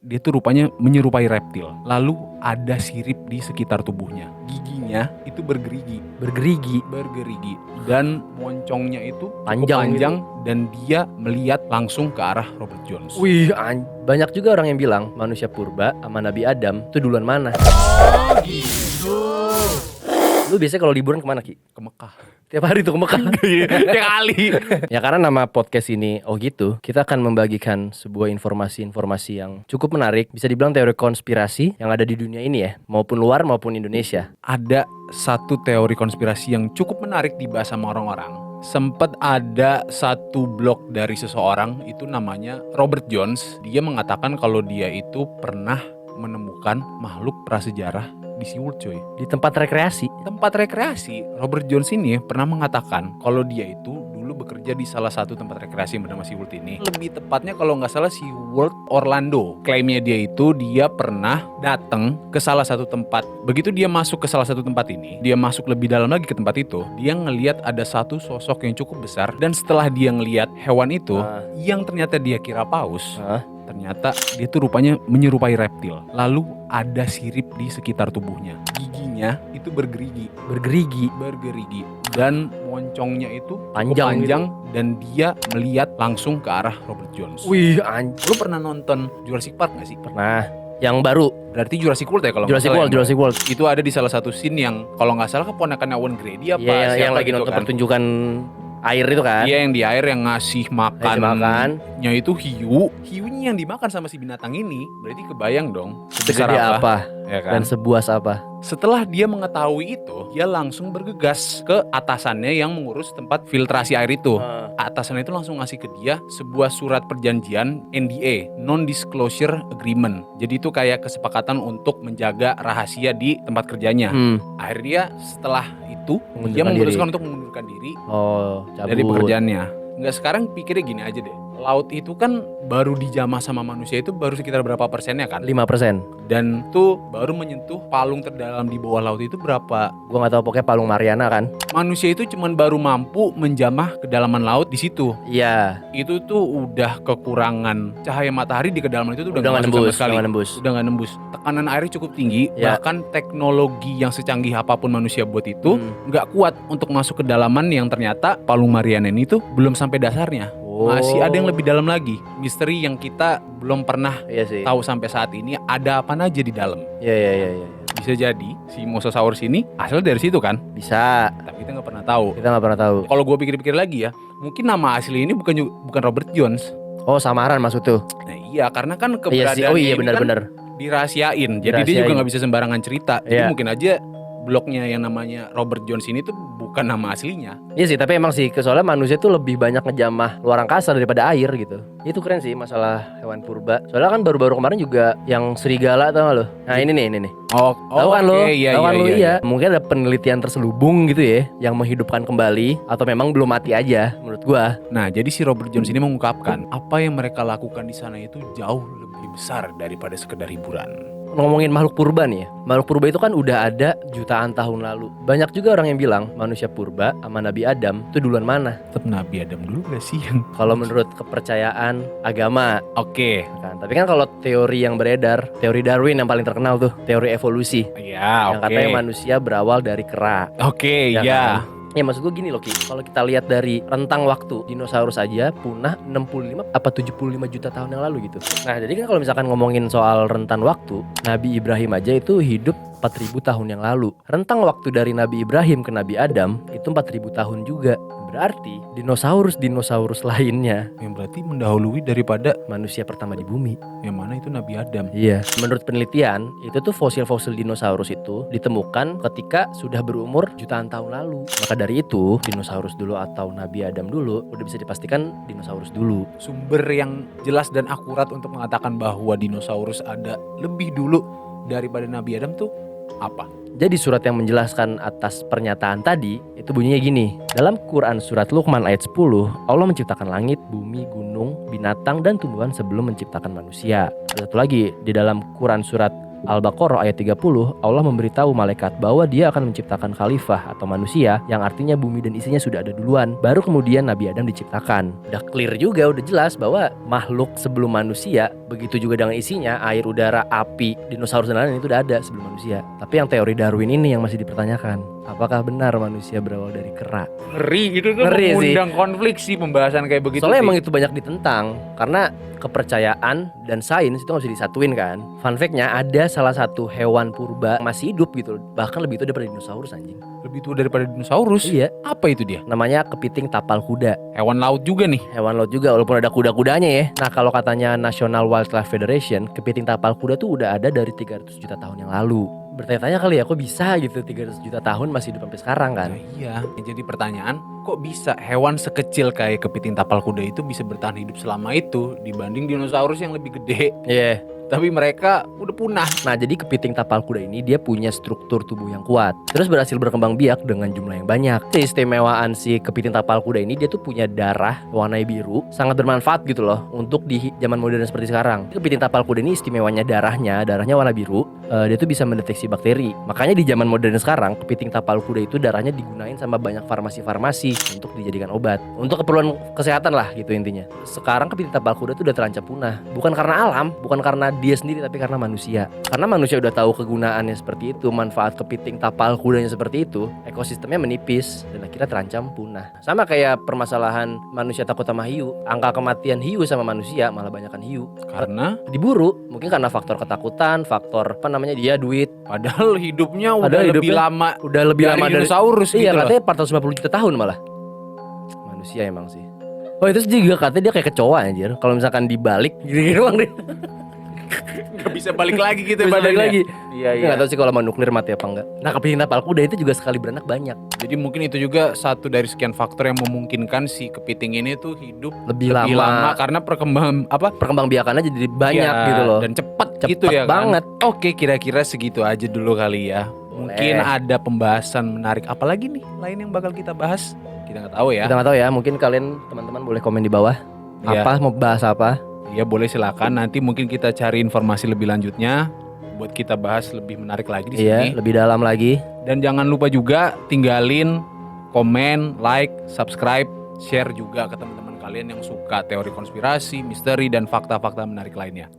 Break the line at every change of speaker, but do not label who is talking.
dia tuh rupanya menyerupai reptil. Lalu ada sirip di sekitar tubuhnya. Giginya itu bergerigi. Dan moncongnya itu cukup panjang dan dia melihat langsung ke arah Robert Jones.
Wih, banyak juga orang yang bilang manusia purba sama Nabi Adam itu duluan mana.
Oh gitu.
Lu biasanya kalau liburan kemana, Ki?
Ke Mekah.
Tiap hari tuh ke Mekah.
Tiap kali.
Ya karena nama podcast ini gitu, kita akan membagikan sebuah informasi-informasi yang cukup menarik. Bisa dibilang teori konspirasi yang ada di dunia ini ya, maupun luar maupun Indonesia.
Ada satu teori konspirasi yang cukup menarik dibahas sama orang-orang. Sempat ada satu blog dari seseorang, itu namanya Robert Jones. Dia mengatakan kalau dia itu pernah menemukan makhluk prasejarah di SeaWorld, coy.
Di tempat rekreasi.
Robert Jones ini pernah mengatakan kalau dia itu dulu bekerja di salah satu tempat rekreasi yang bernama SeaWorld ini. Lebih tepatnya kalau nggak salah SeaWorld Orlando. Klaimnya dia itu dia pernah datang ke salah satu tempat. Begitu dia masuk ke salah satu tempat ini, dia masuk lebih dalam lagi ke tempat itu, dia ngelihat ada satu sosok yang cukup besar. Dan setelah dia ngelihat hewan itu, yang ternyata dia kira paus, ternyata dia tuh rupanya menyerupai reptil. Lalu ada sirip di sekitar tubuhnya. Giginya itu bergerigi. Dan moncongnya itu
panjang
gitu. Dan dia melihat langsung ke arah Robert Jones.
Wih,
Lu pernah nonton Jurassic Park gak sih?
Pernah. Yang baru.
Berarti Jurassic World ya kalau
Jurassic World.
Itu ada di salah satu scene yang kalau nggak salah keponakannya Owen Grady apa
siapa yang lagi
gitu
nonton
kan?
pertunjukan air itu kan?
Iya, yang di air yang ngasih makannya itu hiu. Hiunya yang dimakan sama si binatang ini. Berarti kebayang dong sebesar apa? Ya kan?
Dan sebuas apa?
Setelah dia mengetahui itu, dia langsung bergegas ke atasannya yang mengurus tempat filtrasi air itu. Atasannya itu langsung ngasih ke dia sebuah surat perjanjian NDA, Non-Disclosure Agreement. Jadi itu kayak kesepakatan untuk menjaga rahasia di tempat kerjanya. Akhirnya setelah itu dia memutuskan untuk mengundurkan diri dari pekerjaannya. Enggak, sekarang pikirnya gini aja deh. Laut itu kan baru dijamah sama manusia itu baru sekitar berapa persennya kan?
5%.
Dan tuh baru menyentuh palung terdalam di bawah laut itu berapa?
Gua nggak tahu, pokoknya palung Mariana kan.
Manusia itu cuman baru mampu menjamah kedalaman laut di situ.
Iya.
Itu tuh udah kekurangan cahaya matahari di kedalaman itu tuh udah nggak nembus. Tekanan airnya cukup tinggi. Bahkan teknologi yang secanggih apapun manusia buat itu nggak kuat untuk masuk ke kedalaman yang ternyata palung Mariana ini tuh belum sampai dasarnya. Masih ada yang lebih dalam lagi. Misteri yang kita belum pernah tahu sampai saat ini, ada apa aja di dalam.
Iya.
Bisa jadi si Mosasaurus ini asal dari situ kan?
Bisa.
Tapi kita nggak pernah tahu.
Kalau
gue pikir-pikir lagi ya, mungkin nama asli ini bukan Robert Jones.
Oh, samaran maksud tuh.
Nah iya, karena kan keberadaannya
benar-benar
dirahasiain. Jadi dia juga nggak bisa sembarangan cerita. Jadi mungkin aja blognya yang namanya Robert Jones ini tuh bukan nama aslinya.
Iya sih, tapi emang sih soalnya manusia tuh lebih banyak ngejamah luar angkasa daripada air gitu. Itu keren sih masalah hewan purba. Soalnya kan baru-baru kemarin juga yang serigala, tau gak lo? Nah ini nih. Tahu kan lo? Iya. Mungkin ada penelitian terselubung gitu ya, yang menghidupkan kembali atau memang belum mati aja menurut gua.
Nah, jadi si Robert Jones ini mengungkapkan apa yang mereka lakukan di sana itu jauh lebih besar daripada sekedar hiburan.
Ngomongin makhluk purba nih ya. Makhluk purba itu kan udah ada jutaan tahun lalu. Banyak juga orang yang bilang manusia purba sama Nabi Adam itu duluan mana?
Tetap Nabi Adam dulu gak sih yang
kalau menurut kepercayaan agama.
Oke.
Kan, tapi kan kalau teori yang beredar, teori Darwin yang paling terkenal tuh, teori evolusi.
Iya,
yang katanya manusia berawal dari kera.
Oke, iya.
Kan? Ya maksud gue gini loh Ki, kalau kita lihat dari rentang waktu, dinosaurus aja punah 65 apa 75 juta tahun yang lalu gitu. Nah jadi kan kalau misalkan ngomongin soal rentan waktu, Nabi Ibrahim aja itu hidup 4000 tahun yang lalu. Rentang waktu dari Nabi Ibrahim ke Nabi Adam itu 4000 tahun juga. Berarti dinosaurus lainnya
yang berarti mendahului daripada
manusia pertama di bumi.
Yang mana itu Nabi Adam.
Iya. Menurut penelitian, itu tuh fosil-fosil dinosaurus itu ditemukan ketika sudah berumur jutaan tahun lalu. Maka dari itu, dinosaurus dulu atau Nabi Adam dulu udah bisa dipastikan dinosaurus dulu.
Sumber yang jelas dan akurat untuk mengatakan bahwa dinosaurus ada lebih dulu daripada Nabi Adam tuh apa?
Jadi surat yang menjelaskan atas pernyataan tadi itu bunyinya gini. Dalam Quran surat Luqman ayat 10, Allah menciptakan langit, bumi, gunung, binatang dan tumbuhan sebelum menciptakan manusia. Ada satu lagi di dalam Quran surat Al-Baqarah ayat 30, Allah memberitahu malaikat bahwa dia akan menciptakan khalifah atau manusia yang artinya bumi dan isinya sudah ada duluan. Baru kemudian Nabi Adam diciptakan. Udah clear juga, udah jelas bahwa makhluk sebelum manusia, begitu juga dengan isinya, air, udara, api, dinosaurus dan lain-lain itu udah ada sebelum manusia. Tapi yang teori Darwin ini yang masih dipertanyakan. Apakah benar manusia berawal dari kera?
Ngeri, itu tuh
Ngeri sih.
mengundang konflik sih pembahasan kayak begitu.
Soalnya
Dik.
emang itu banyak ditentang. Karena kepercayaan dan sains itu gak bisa disatuin kan. Fun fact-nya, ada salah satu hewan purba masih hidup gitu. Bahkan lebih tua daripada dinosaurus anjing.
Lebih tua daripada dinosaurus.
Iya.
Apa itu dia?
Namanya kepiting tapal kuda.
Hewan laut juga nih.
Hewan laut juga walaupun ada kuda-kudanya ya. Nah kalau katanya National Wildlife Federation, kepiting tapal kuda tuh udah ada dari 300 juta tahun yang lalu. Bertanya-tanya kali ya, kok bisa gitu 300 juta tahun masih hidup sampai sekarang kan?
Nah, iya. Jadi pertanyaan, kok bisa hewan sekecil kayak kepiting tapal kuda itu bisa bertahan hidup selama itu dibanding dinosaurus yang lebih gede?
Iya.
Tapi mereka udah punah.
Nah jadi kepiting tapal kuda ini dia punya struktur tubuh yang kuat. Terus berhasil berkembang biak dengan jumlah yang banyak. Keistimewaan si kepiting tapal kuda ini, dia tuh punya darah warna biru. Sangat bermanfaat gitu loh untuk di zaman modern seperti sekarang. Kepiting tapal kuda ini istimewanya darahnya warna biru. Dia tuh bisa mendeteksi bakteri. Makanya di zaman modern sekarang kepiting tapal kuda itu darahnya digunain sama banyak farmasi-farmasi untuk dijadikan obat. Untuk keperluan kesehatan lah gitu intinya. Sekarang kepiting tapal kuda tuh udah terancam punah. Bukan karena alam, bukan karena dia sendiri, tapi karena manusia. Karena manusia udah tahu kegunaannya seperti itu, manfaat kepiting tapal kudanya seperti itu, ekosistemnya menipis dan akhirnya terancam punah. Sama kayak permasalahan manusia takut sama hiu. Angka kematian hiu sama manusia malah banyakan hiu.
Karena
Diburu, mungkin karena faktor ketakutan, faktor dia duit.
padahal hidupnya udah
Padahal
lebih
hidupnya
lama
Udah lebih
dari
lama dari
dinosaurus
Iya,
gitu loh.
katanya 450 juta tahun malah. Manusia emang sih. Oh itu juga katanya dia kayak kecoa anjir. Kalau misalkan dibalik gini doang deh.
Gak bisa balik lagi gitu
Bisa balik
badannya.
lagi.
Iya, iya.
Nggak tahu sih kalau sama nuklir mati apa enggak. Nah kepiting tapal kuda itu juga sekali beranak banyak.
Jadi mungkin itu juga satu dari sekian faktor yang memungkinkan si kepiting ini tuh hidup
Lebih
lebih
lama.
lama karena
Perkembangan jadi banyak
Iya,
gitu loh.
dan cepat
Cepet
gitu ya kan.
banget.
Oke, kira-kira segitu aja dulu kali ya. Mungkin ada pembahasan menarik apalagi nih lain yang bakal kita bahas. Kita nggak tahu ya.
Kita nggak tahu ya. Mungkin kalian teman-teman boleh komen di bawah.
Iya.
Apa mau bahas apa?
Ya boleh silakan. Nanti mungkin kita cari informasi lebih lanjutnya buat kita bahas lebih menarik lagi di
Iya,
sini.
lebih dalam lagi.
Dan jangan lupa juga tinggalin komen, like, subscribe, share juga ke teman-teman kalian yang suka teori konspirasi, misteri dan fakta-fakta menarik lainnya.